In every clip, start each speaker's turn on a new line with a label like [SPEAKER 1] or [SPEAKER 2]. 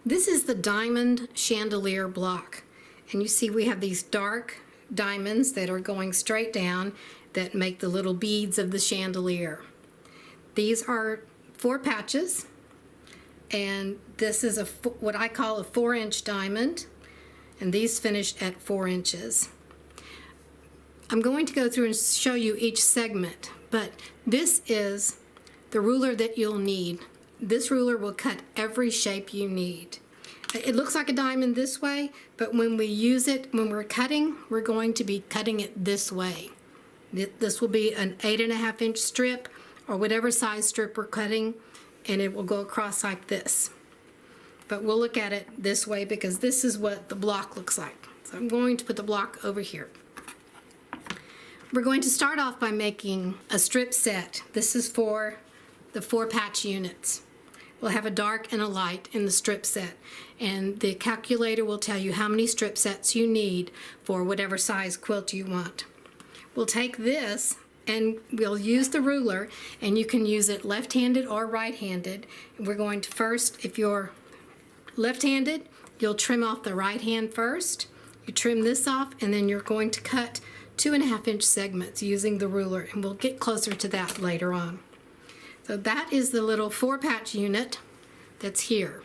[SPEAKER 1] This is the diamond chandelier block. And you see we have these dark diamonds that are going straight down that make the little beads of the chandelier. These are 4 patches, and this is what I call a 4-inch diamond, and these finish at 4 inches. I'm going to go through and show you each segment, but this is the ruler that you'll need. This ruler will cut every shape you need. It looks like a diamond this way, but when we use it, when we're cutting, we're going to be cutting it this way. This will be an 8.5-inch strip, or whatever size strip we're cutting, and it will go across like this. But we'll look at it this way because this is what the block looks like. So I'm going to put the block over here. We're going to start off by making a strip set. This is for the 4 patch units. We'll have a dark and a light in the strip set, and the calculator will tell you how many strip sets you need for whatever size quilt you want. We'll take this and we'll use the ruler, and you can use it left-handed or right-handed. We're going to first, if you're left-handed, you'll trim off the right hand first. You trim this off, and then you're going to cut 2.5-inch segments using the ruler, and we'll get closer to that later on. So that is the little 4-patch unit that's here.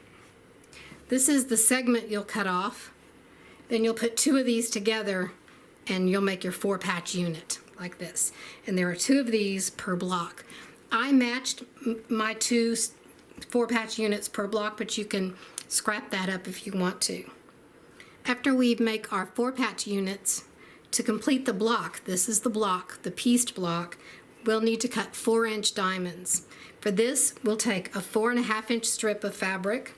[SPEAKER 1] This is the segment you'll cut off. Then you'll put 2 of these together and you'll make your 4-patch unit like this. And there are 2 of these per block. I matched my 2 4-patch units per block, but you can scrap that up if you want to. After we make our 4-patch units, to complete the block, this is the block, the pieced block, we'll need to cut 4-inch diamonds. For this, we'll take a 4.5-inch strip of fabric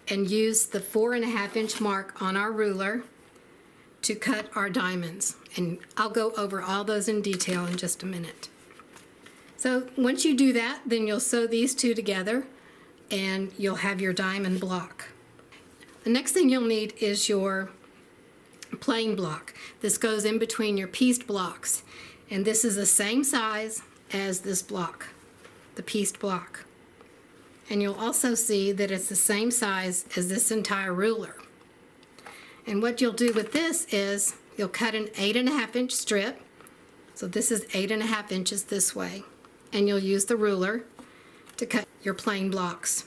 [SPEAKER 1] and use the 4.5-inch mark on our ruler to cut our diamonds. And I'll go over all those in detail in just a minute. So once you do that, then you'll sew these 2 together and you'll have your diamond block. The next thing you'll need is your plain block. This goes in between your pieced blocks. And this is the same size as this block, the pieced block. And you'll also see that it's the same size as this entire ruler. And what you'll do with this is you'll cut an 8.5-inch strip. So this is 8.5 inches this way. And you'll use the ruler to cut your plain blocks.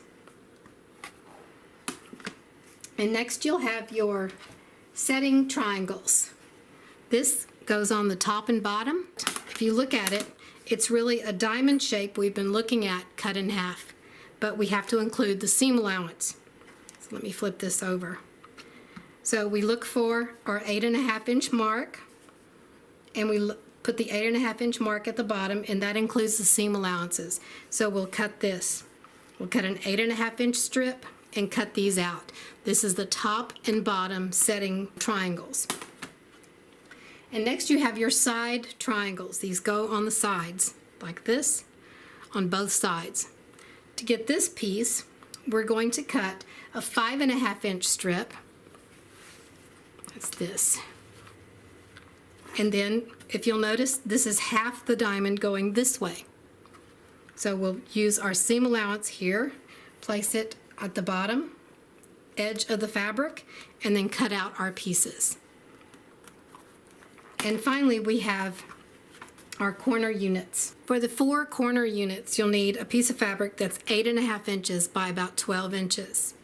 [SPEAKER 1] And next you'll have your setting triangles. This goes on the top and bottom. If you look at it, it's really a diamond shape we've been looking at cut in half, but we have to include the seam allowance. So let me flip this over. So we look for our 8.5-inch mark, and we put the 8.5-inch mark at the bottom, and that includes the seam allowances. So we'll cut this. We'll cut an 8.5-inch strip and cut these out. This is the top and bottom setting triangles. And next you have your side triangles. These go on the sides like this on both sides. To get this piece, we're going to cut a 5.5-inch strip. That's this. And then if you'll notice, this is half the diamond going this way. So we'll use our seam allowance here, place it at the bottom edge of the fabric, and then cut out our pieces. And finally, we have our corner units. For the 4 corner units, you'll need a piece of fabric that's 8.5 inches by about 12 inches.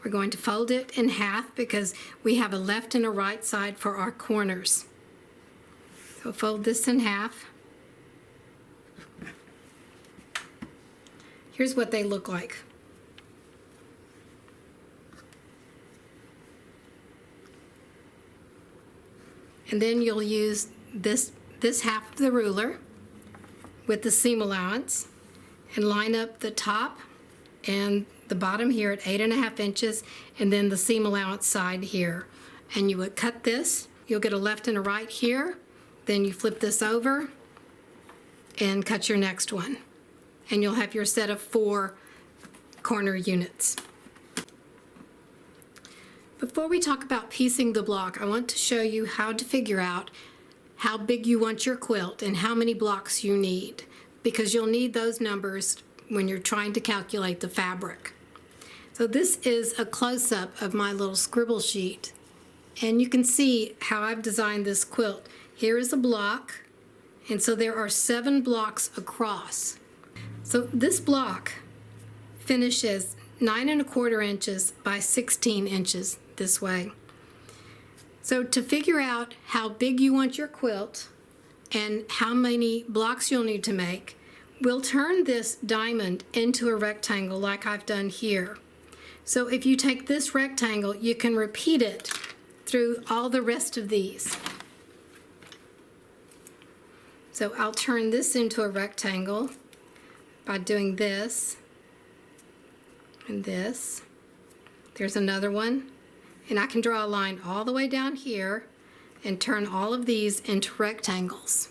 [SPEAKER 1] We're going to fold it in half because we have a left and a right side for our corners. So fold this in half. Here's what they look like. And then you'll use this half of the ruler with the seam allowance and line up the top and the bottom here at 8.5 inches, and then the seam allowance side here. And you would cut this. You'll get a left and a right here. Then you flip this over and cut your next one. And you'll have your set of 4 corner units. Before we talk about piecing the block, I want to show you how to figure out how big you want your quilt and how many blocks you need, because you'll need those numbers when you're trying to calculate the fabric. So this is a close-up of my little scribble sheet. And you can see how I've designed this quilt. Here is a block, and so there are 7 blocks across. So this block finishes 9¼ inches by 16 inches this way. So to figure out how big you want your quilt and how many blocks you'll need to make, we'll turn this diamond into a rectangle like I've done here. So if you take this rectangle, you can repeat it through all the rest of these. So I'll turn this into a rectangle by doing this and this. There's another one. And I can draw a line all the way down here and turn all of these into rectangles.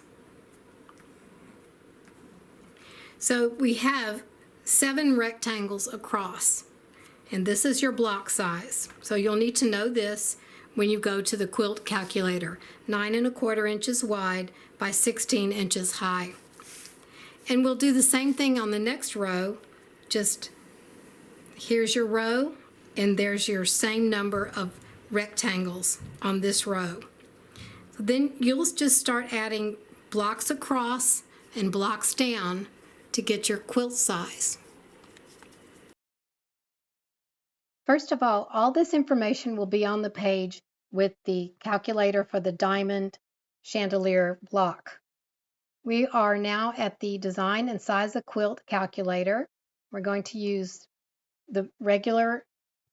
[SPEAKER 1] So we have 7 rectangles across, and this is your block size. So you'll need to know this when you go to the quilt calculator. 9¼ inches wide by 16 inches high. And we'll do the same thing on the next row. Just here's your row, and there's your same number of rectangles on this row. So then you'll just start adding blocks across and blocks down to get your quilt size. First of all this information will be on the page with the calculator for the diamond chandelier block. We are now at the design and size a quilt calculator. We're going to use the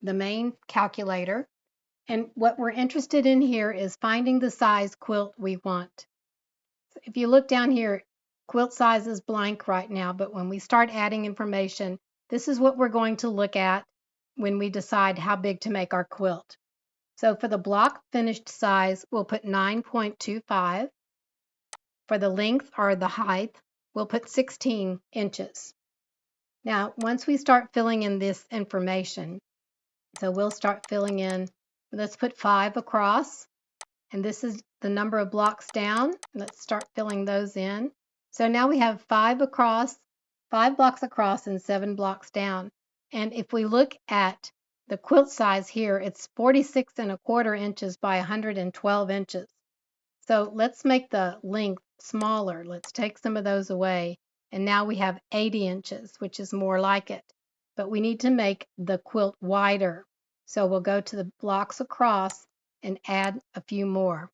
[SPEAKER 1] main calculator. And what we're interested in here is finding the size quilt we want. So if you look down here, quilt size is blank right now, but when we start adding information, this is what we're going to look at when we decide how big to make our quilt. So for the block finished size, we'll put 9.25. For the length or the height, we'll put 16 inches. Now, once we start filling in this information, so we'll start filling in, let's put 5 across, and this is the number of blocks down. Let's start filling those in. So now we have 5 blocks across and 7 blocks down. And if we look at the quilt size here, it's 46¼ inches by 112 inches. So let's make the length smaller. Let's take some of those away. And now we have 80 inches, which is more like it. But we need to make the quilt wider. So we'll go to the blocks across and add a few more.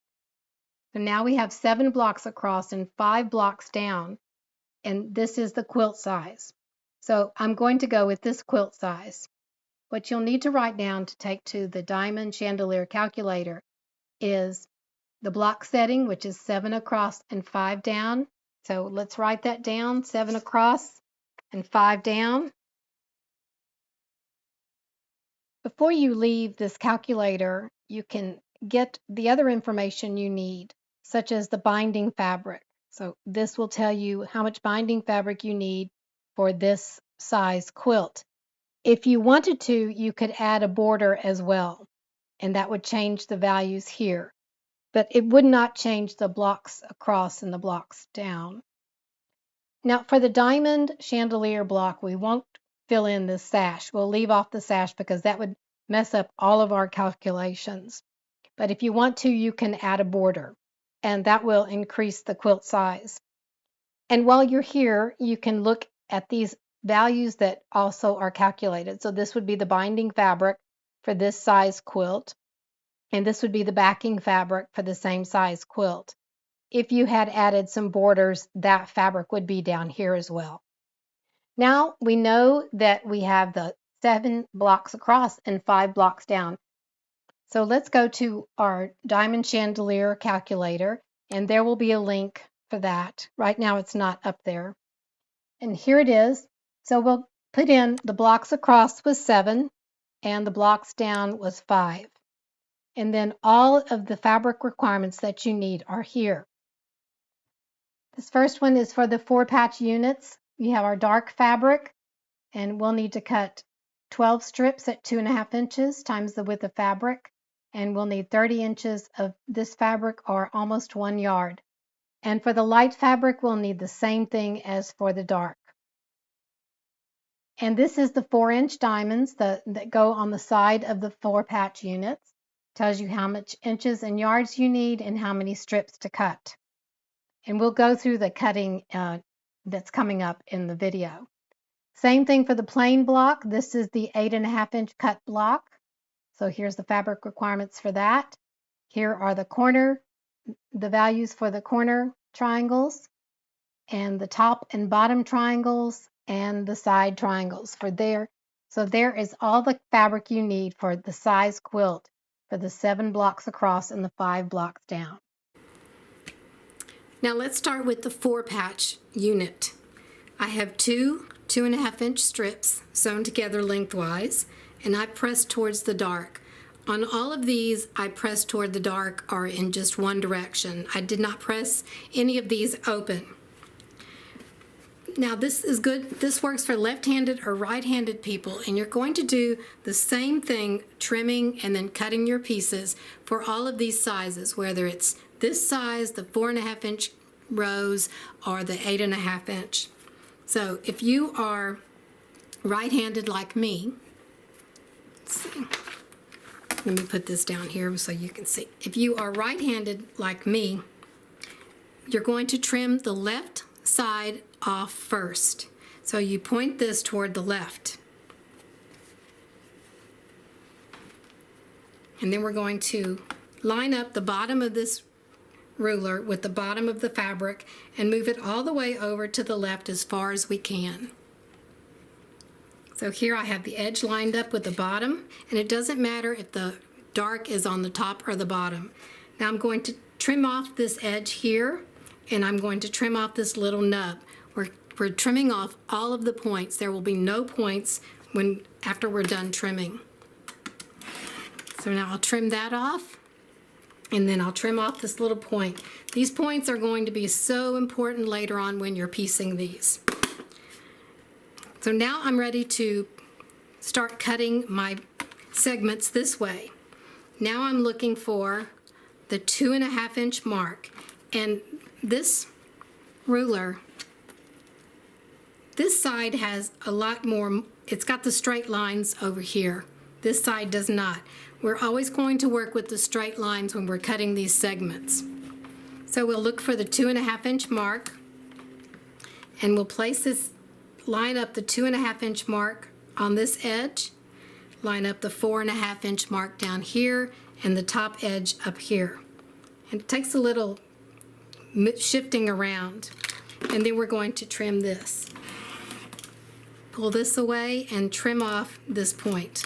[SPEAKER 1] So now we have 7 blocks across and 5 blocks down. And this is the quilt size. So I'm going to go with this quilt size. What you'll need to write down to take to the diamond chandelier calculator is the block setting, which is 7 across and 5 down. So let's write that down, 7 across and 5 down. Before you leave this calculator, you can get the other information you need, such as the binding fabric. So this will tell you how much binding fabric you need for this size quilt. If you wanted to, you could add a border as well, and that would change the values here. But it would not change the blocks across and the blocks down. Now for the diamond chandelier block, we won't fill in the sash. We'll leave off the sash because that would mess up all of our calculations. But if you want to, you can add a border, and that will increase the quilt size. And while you're here, you can look at these values that also are calculated. So this would be the binding fabric for this size quilt. And this would be the backing fabric for the same size quilt. If you had added some borders, that fabric would be down here as well. Now we know that we have the 7 blocks across and 5 blocks down. So let's go to our diamond chandelier calculator, and there will be a link for that. Right now it's not up there. And here it is. So we'll put in the blocks across was 7 and the blocks down was 5. And then all of the fabric requirements that you need are here. This first one is for the 4-patch units. We have our dark fabric, and we'll need to cut 12 strips at 2½ inches times the width of fabric, and we'll need 30 inches of this fabric, or almost 1 yard. And for the light fabric, we'll need the same thing as for the dark. And this is the 4-inch diamonds that go on the side of the 4-patch units. Tells you how much inches and yards you need and how many strips to cut. And we'll go through the cutting that's coming up in the video. Same thing for the plain block. This is the 8.5-inch cut block. So here's the fabric requirements for that. Here are the values for the corner triangles, and the top and bottom triangles, and the side triangles for there. So there is all the fabric you need for the size quilt for the 7 blocks across and the 5 blocks down. Now let's start with the 4-patch unit. I have two 2.5-inch strips sewn together lengthwise, and I press towards the dark. On all of these, I press toward the dark or in just one direction. I did not press any of these open. Now this is good. This works for left-handed or right-handed people, and you're going to do the same thing, trimming and then cutting your pieces for all of these sizes, whether it's this size, the 4.5-inch rows, or the 8.5-inch. So if you are right-handed like me, let's see. Let me put this down here so you can see. If you are right-handed like me, you're going to trim the left side off first. So you point this toward the left. And then we're going to line up the bottom of this ruler with the bottom of the fabric and move it all the way over to the left as far as we can. So here I have the edge lined up with the bottom, and it doesn't matter if the dark is on the top or the bottom. Now I'm going to trim off this edge here, and I'm going to trim off this little nub. We're trimming off all of the points. There will be no points after we're done trimming. So now I'll trim that off, and then I'll trim off this little point. These points are going to be so important later on when you're piecing these. So now I'm ready to start cutting my segments this way. Now I'm looking for the 2.5-inch mark, and this ruler, this side has a lot more, it's got the straight lines over here. This side does not. We're always going to work with the straight lines when we're cutting these segments. So we'll look for the 2.5-inch mark, and we'll place this, line up the 2.5-inch mark on this edge, line up the 4.5-inch mark down here, and the top edge up here. And it takes a little shifting around, and then we're going to trim this. Pull this away and trim off this point.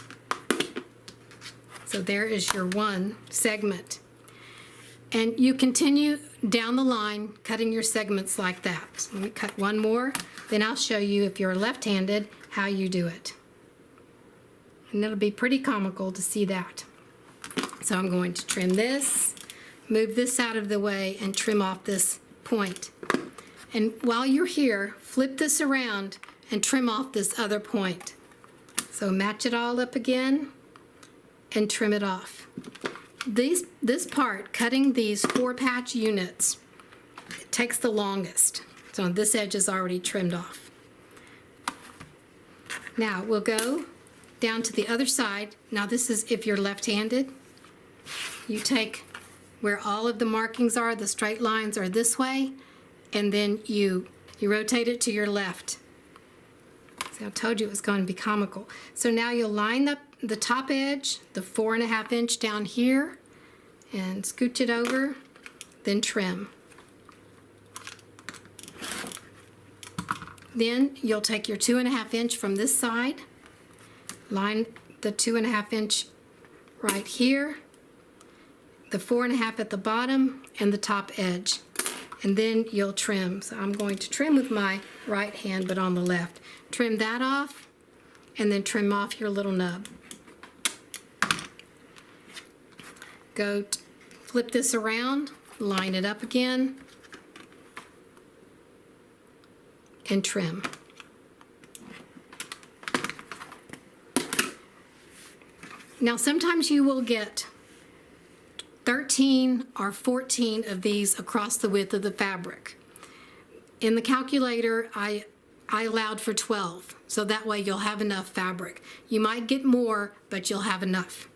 [SPEAKER 1] So there is your one segment. And you continue down the line cutting your segments like that. So let me cut one more, then I'll show you, if you're left-handed, how you do it. And it'll be pretty comical to see that. So I'm going to trim this, move this out of the way, and trim off this point. And while you're here, flip this around and trim off this other point. So match it all up again and trim it off. This part, cutting these 4-patch units, it takes the longest. So this edge is already trimmed off. Now we'll go down to the other side. Now this is if you're left-handed. You take where all of the markings are, the straight lines are this way, and then you rotate it to your left. See, I told you it was going to be comical. So now you'll line up the top edge, the 4.5-inch down here, and scooch it over, then trim. Then you'll take your 2.5-inch from this side, line the 2.5-inch right here, the 4.5 at the bottom, and the top edge. And then you'll trim. So I'm going to trim with my right hand, but on the left. Trim that off, and then trim off your little nub. Flip this around, line it up again, and trim. Now sometimes you will get 13 or 14 of these across the width of the fabric. In the calculator, I I allowed for 12, so that way you'll have enough fabric. You might get more, but you'll have enough.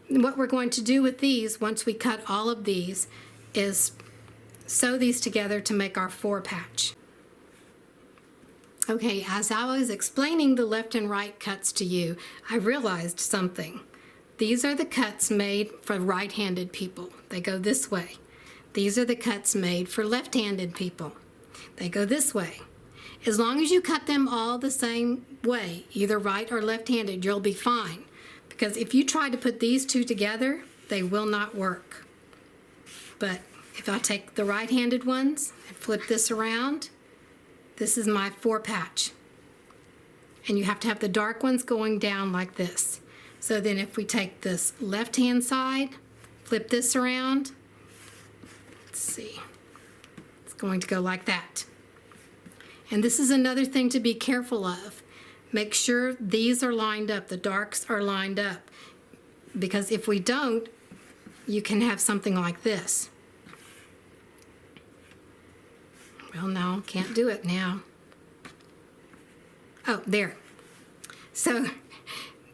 [SPEAKER 1] And what we're going to do with these, once we cut all of these, is sew these together to make our 4 patch. Okay, as I was explaining the left and right cuts to you, I realized something. These are the cuts made for right-handed people. They go this way. These are the cuts made for left-handed people. They go this way. As long as you cut them all the same way, either right or left-handed, you'll be fine. Because if you try to put these two together, they will not work. But if I take the right-handed ones and flip this around, this is my 4 patch. And you have to have the dark ones going down like this. So then if we take this left-hand side, flip this around, let's see, it's going to go like that. And this is another thing to be careful of. Make sure these are lined up, the darks are lined up. Because if we don't, you can have something like this. Well, no, can't do it now. Oh, there. So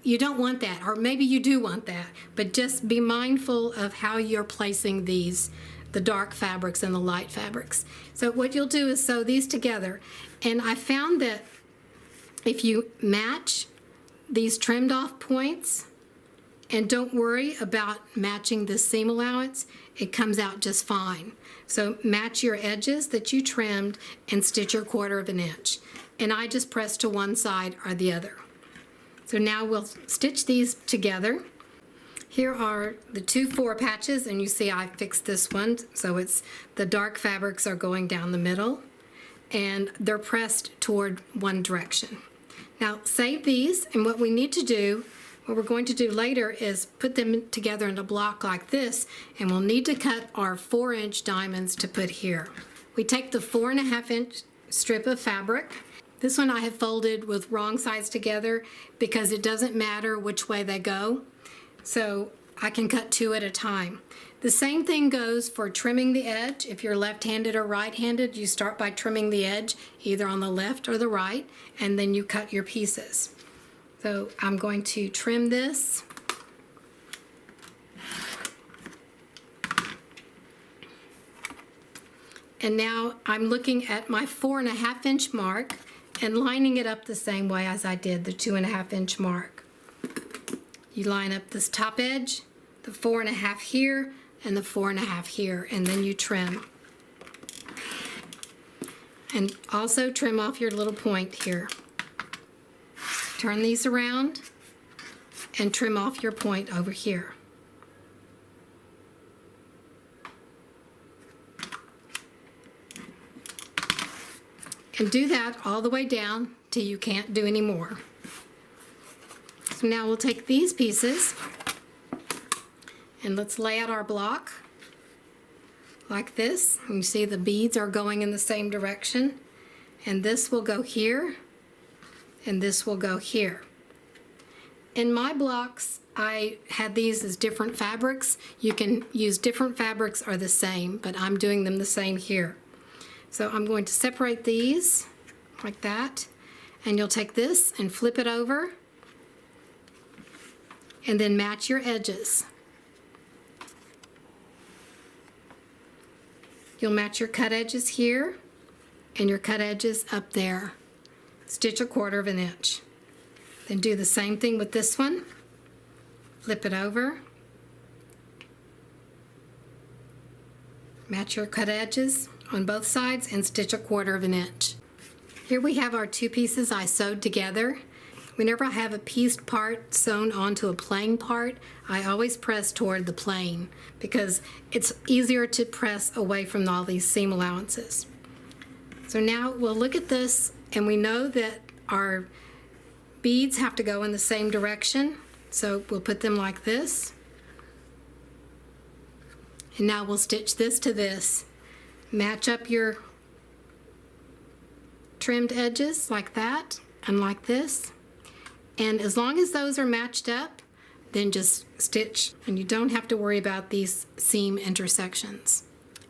[SPEAKER 1] you don't want that, or maybe you do want that, but just be mindful of how you're placing these, the dark fabrics and the light fabrics. So what you'll do is sew these together, and I found that if you match these trimmed off points and don't worry about matching the seam allowance, it comes out just fine. So match your edges that you trimmed and stitch your 1/4 inch. And I just press to one side or the other. So now we'll stitch these together. Here are the 2 4 patches, and you see I fixed this one, so it's the dark fabrics are going down the middle and they're pressed toward one direction. Now save these, and what we need to do, what we're going to do later is put them together in a block like this, and we'll need to cut our 4-inch diamonds to put here. We take the 4.5-inch strip of fabric. This one I have folded with wrong sides together because it doesn't matter which way they go. So I can cut 2 at a time. The same thing goes for trimming the edge. If you're left-handed or right-handed, you start by trimming the edge either on the left or the right, and then you cut your pieces. So I'm going to trim this. And now I'm looking at my 4.5-inch mark and lining it up the same way as I did the 2.5-inch mark. You line up this top edge, the 4.5 here, and the 4.5 here, and then you trim. And also trim off your little point here. Turn these around and trim off your point over here. And do that all the way down till you can't do any more. So now we'll take these pieces and let's lay out our block like this. And you see the beads are going in the same direction. And this will go here, and this will go here. In my blocks, I had these as different fabrics. You can use different fabrics or the same, but I'm doing them the same here. So I'm going to separate these like that, and you'll take this and flip it over and then match your edges. You'll match your cut edges here and your cut edges up there. Stitch 1/4 inch. Then do the same thing with this one. Flip it over. Match your cut edges on both sides and stitch 1/4 inch. Here we have our 2 pieces I sewed together. Whenever I have a pieced part sewn onto a plain part, I always press toward the plain because it's easier to press away from all these seam allowances. So now we'll look at this, and we know that our beads have to go in the same direction. So we'll put them like this. And now we'll stitch this to this. Match up your trimmed edges like that and like this. And as long as those are matched up, then just stitch, and you don't have to worry about these seam intersections.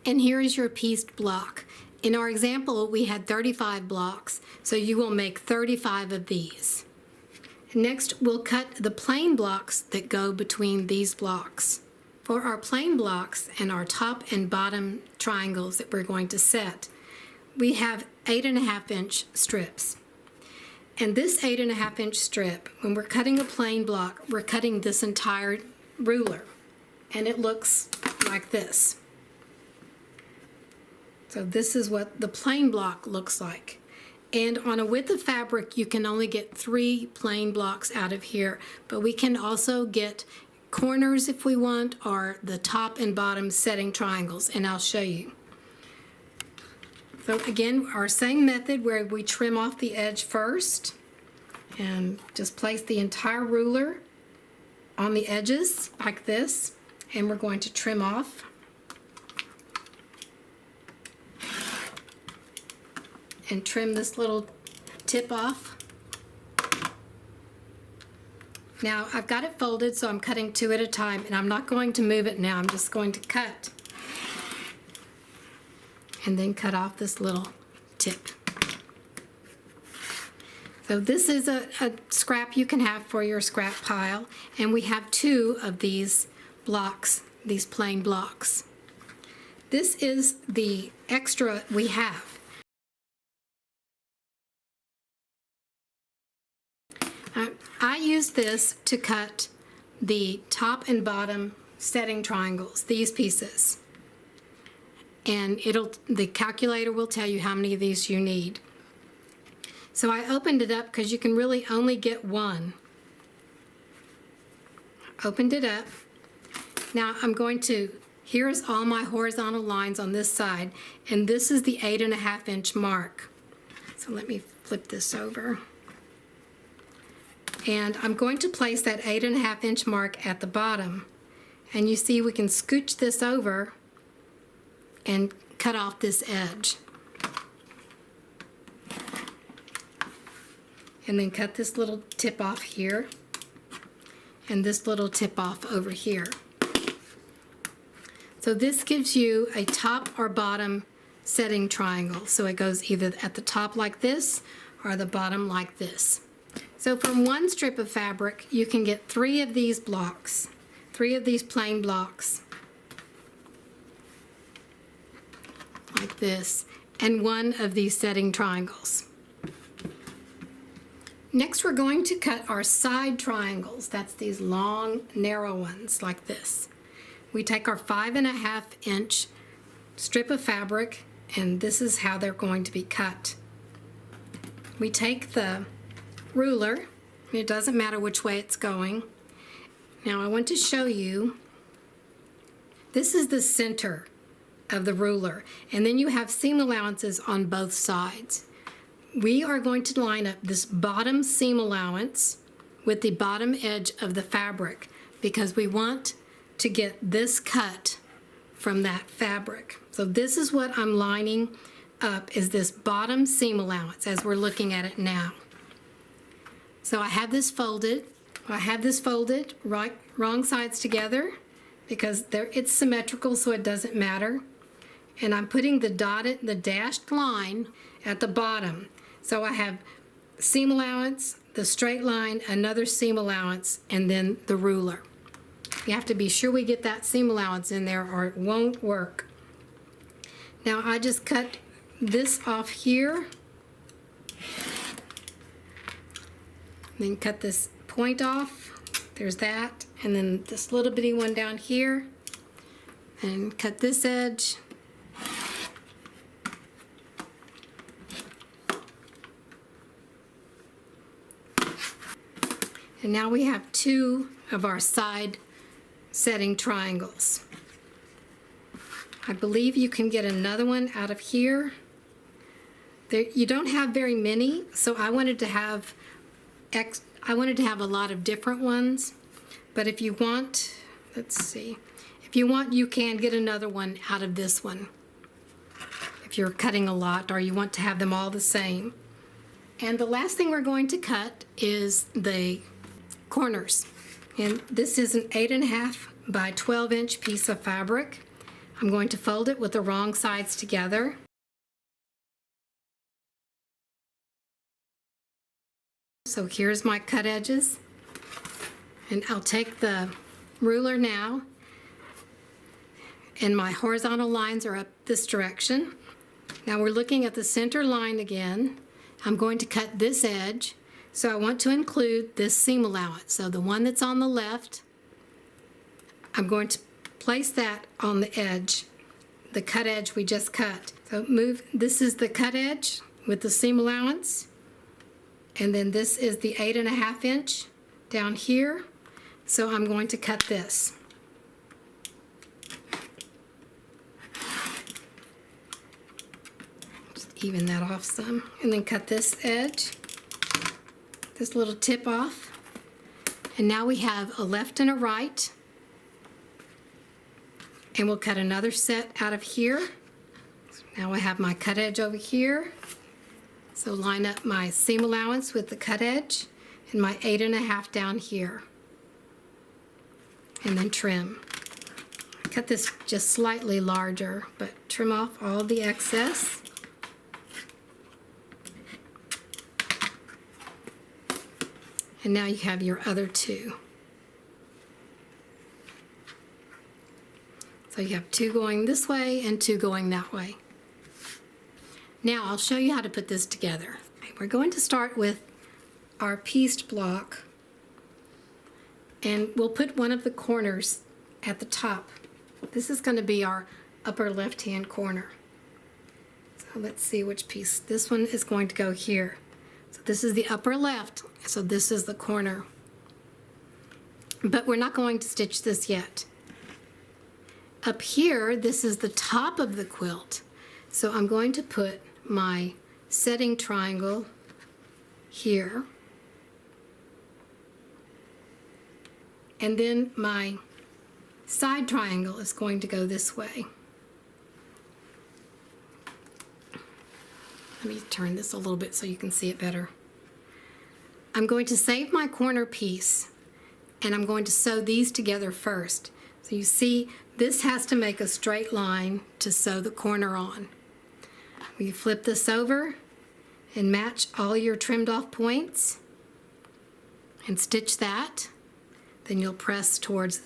[SPEAKER 1] And here is your pieced block. In our example, we had 35 blocks, so you will make 35 of these. Next, we'll cut the plain blocks that go between these blocks. For our plain blocks and our top and bottom triangles that we're going to set, we have 8.5-inch strips. And this 8.5-inch strip, when we're cutting a plain block, we're cutting this entire ruler. And it looks like this. So this is what the plain block looks like. And on a width of fabric, you can only get 3 plain blocks out of here, but we can also get corners if we want, or the top and bottom setting triangles, and I'll show you. So again, our same method where we trim off the edge first and just place the entire ruler on the edges like this, and we're going to trim off. And trim this little tip off. Now I've got it folded, so I'm cutting 2 at a time, and I'm not going to move it now. I'm just going to cut and then cut off this little tip. So this is a scrap you can have for your scrap pile, and we have 2 of these blocks, these plain blocks. This is the extra we have. I use this to cut the top and bottom setting triangles, these pieces. And the calculator will tell you how many of these you need. So I opened it up because you can really only get 1. Opened it up. Now I'm going to, here's all my horizontal lines on this side, and this is the 8.5-inch mark. So let me flip this over. And I'm going to place that 8.5-inch mark at the bottom. And you see we can scooch this over and cut off this edge. And then cut this little tip off here and this little tip off over here. So this gives you a top or bottom setting triangle. So it goes either at the top like this or the bottom like this. So from 1 strip of fabric, you can get 3 of these blocks, 3 of these plain blocks, like this, and 1 of these setting triangles. Next, we're going to cut our side triangles. That's these long, narrow ones like this. We take our 5.5-inch strip of fabric, and this is how they're going to be cut. We take the ruler, it doesn't matter which way it's going. Now I want to show you, this is the center of the ruler, and then you have seam allowances on both sides. We are going to line up this bottom seam allowance with the bottom edge of the fabric because we want to get this cut from that fabric. So this is what I'm lining up, is this bottom seam allowance as we're looking at it now. So I have this folded. Wrong sides together because it's symmetrical, so it doesn't matter. And I'm putting the dashed line at the bottom. So I have seam allowance, the straight line, another seam allowance, and then the ruler. You have to be sure we get that seam allowance in there or it won't work. Now I just cut this off here. Then cut this point off. There's that. And then this little bitty one down here. And cut this edge. And now we have 2 of our side setting triangles. I believe you can get another one out of here. You don't have very many, so I wanted to have a lot of different ones. But if you want, let's see, if you want, you can get another one out of this one if you're cutting a lot or you want to have them all the same. And the last thing we're going to cut is the corners. And this is an 8.5 by 12-inch piece of fabric. I'm going to fold it with the wrong sides together. So here's my cut edges, and I'll take the ruler now, and my horizontal lines are up this direction. Now we're looking at the center line again. I'm going to cut this edge, so I want to include this seam allowance. So the one that's on the left, I'm going to place that on the edge, the cut edge we just cut. So this is the cut edge with the seam allowance, and then this is the 8.5 inch down here. So I'm going to cut this. Just even that off some, and then cut this edge, this little tip off. And now we have a left and a right. And we'll cut another set out of here. So now I have my cut edge over here. So line up my seam allowance with the cut edge and my 8.5 down here. And then trim. Cut this just slightly larger, but trim off all the excess. And now you have your other two. So you have two going this way and two going that way. Now I'll show you how to put this together. We're going to start with our pieced block, and we'll put one of the corners at the top. This is going to be our upper left-hand corner. So let's see which piece. This one is going to go here. So this is the upper left, so this is the corner. But we're not going to stitch this yet. Up here, this is the top of the quilt. So I'm going to put my setting triangle here. And then my side triangle is going to go this way. Let me turn this a little bit so you can see it better. I'm going to save my corner piece, and I'm going to sew these together first. So you see, this has to make a straight line to sew the corner on. You flip this over and match all your trimmed off points and stitch that. Then you'll press towards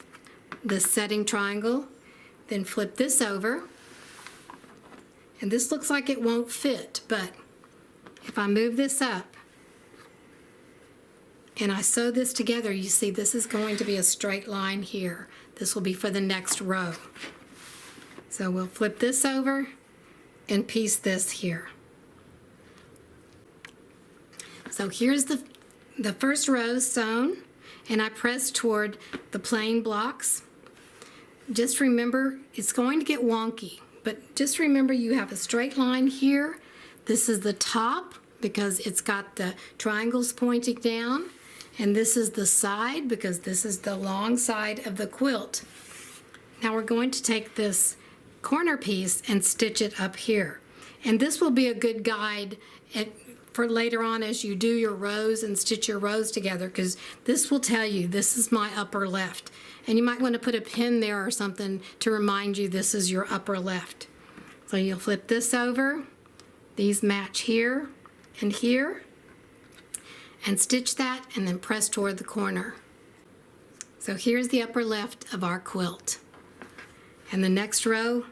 [SPEAKER 1] the setting triangle, then flip this over. And this looks like it won't fit, but if I move this up and I sew this together, you see this is going to be a straight line here. This will be for the next row. So we'll flip this over and piece this here. So here's the first row sewn, and I press toward the plain blocks. Just remember, it's going to get wonky, but just remember you have a straight line here. This is the top because it's got the triangles pointing down, and this is the side because this is the long side of the quilt. Now we're going to take this corner piece and stitch it up here. And this will be a good guide for later on as you do your rows and stitch your rows together, because this will tell you this is my upper left. And you might want to put a pin there or something to remind you this is your upper left. So you'll flip this over, these match here and here, and stitch that and then press toward the corner. So here's the upper left of our quilt. And the next row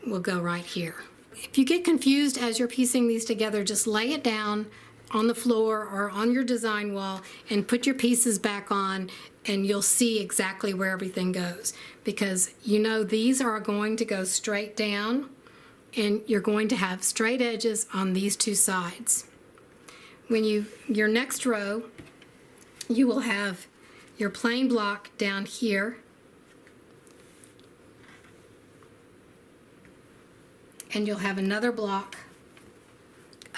[SPEAKER 1] will go right here. If you get confused as you're piecing these together, just lay it down on the floor or on your design wall and put your pieces back on, and you'll see exactly where everything goes. Because you know these are going to go straight down, and you're going to have straight edges on these two sides. When your next row, you will have your plain block down here, and you'll have another block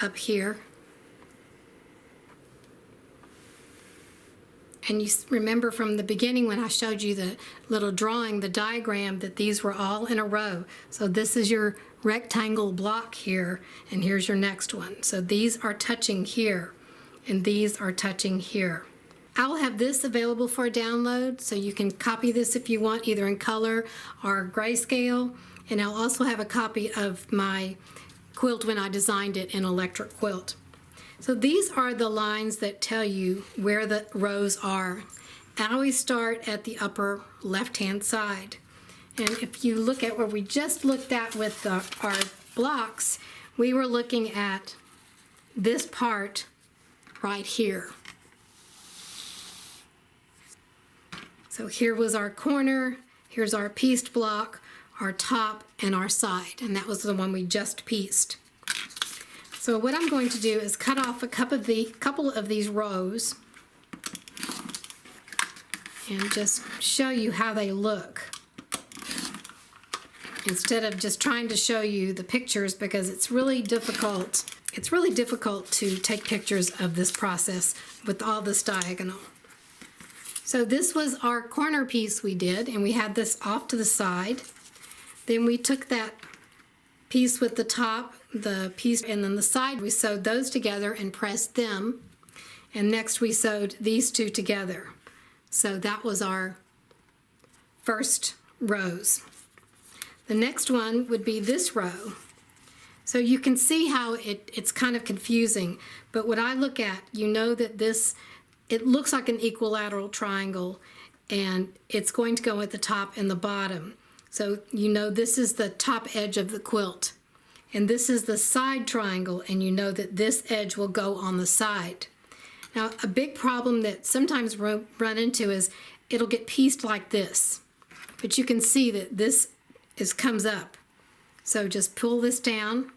[SPEAKER 1] up here. And you remember from the beginning when I showed you the little drawing, the diagram, that these were all in a row. So this is your rectangle block here, and here's your next one. So these are touching here, and these are touching here. I'll have this available for a download, so you can copy this if you want, either in color or grayscale. And I'll also have a copy of my quilt when I designed it in Electric Quilt. So these are the lines that tell you where the rows are. I always start at the upper left-hand side. And if you look at where we just looked at with our blocks, we were looking at this part right here. So here was our corner, here's our pieced block, our top, and our side, and that was the one we just pieced. So what I'm going to do is cut off a couple of these rows and just show you how they look, instead of just trying to show you the pictures, because it's really difficult. It's really difficult to take pictures of this process with all this diagonal. So this was our corner piece we did, and we had this off to the side. Then we took that piece with the top, the piece, and then the side, we sewed those together and pressed them. And next we sewed these two together. So that was our first rows. The next one would be this row. So you can see how it's kind of confusing, but what I look at, you know that it looks like an equilateral triangle, and it's going to go at the top and the bottom. So you know this is the top edge of the quilt, and this is the side triangle, and you know that this edge will go on the side. Now, a big problem that sometimes run into is it'll get pieced like this, but you can see that this comes up. So just pull this down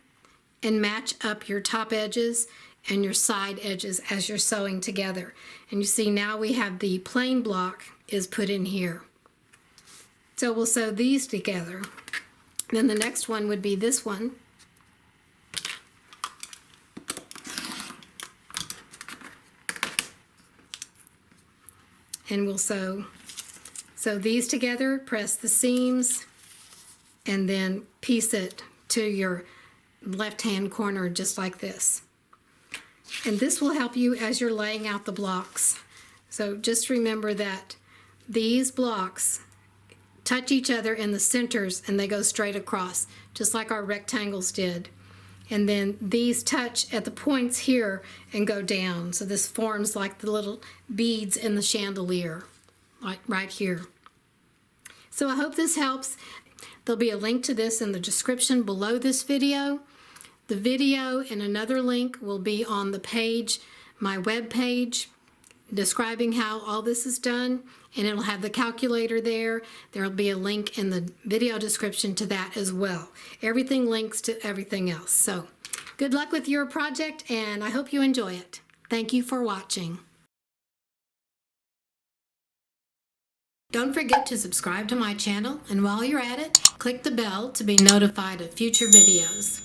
[SPEAKER 1] and match up your top edges and your side edges as you're sewing together. And you see now we have the plain block is put in here. So we'll sew these together. Then the next one would be this one. And we'll sew these together, press the seams, and then piece it to your left-hand corner just like this. And this will help you as you're laying out the blocks. So just remember that these blocks touch each other in the centers and they go straight across, just like our rectangles did. And then these touch at the points here and go down. So this forms like the little beads in the chandelier, like right here. So I hope this helps. There'll be a link to this in the description below this video. The video and another link will be on the page, my web page, describing how all this is done, and it'll have the calculator there. There'll be a link in the video description to that as well. Everything links to everything else. So good luck with your project, and I hope you enjoy it. Thank you for watching. Don't forget to subscribe to my channel, and while you're at it, click the bell to be notified of future videos.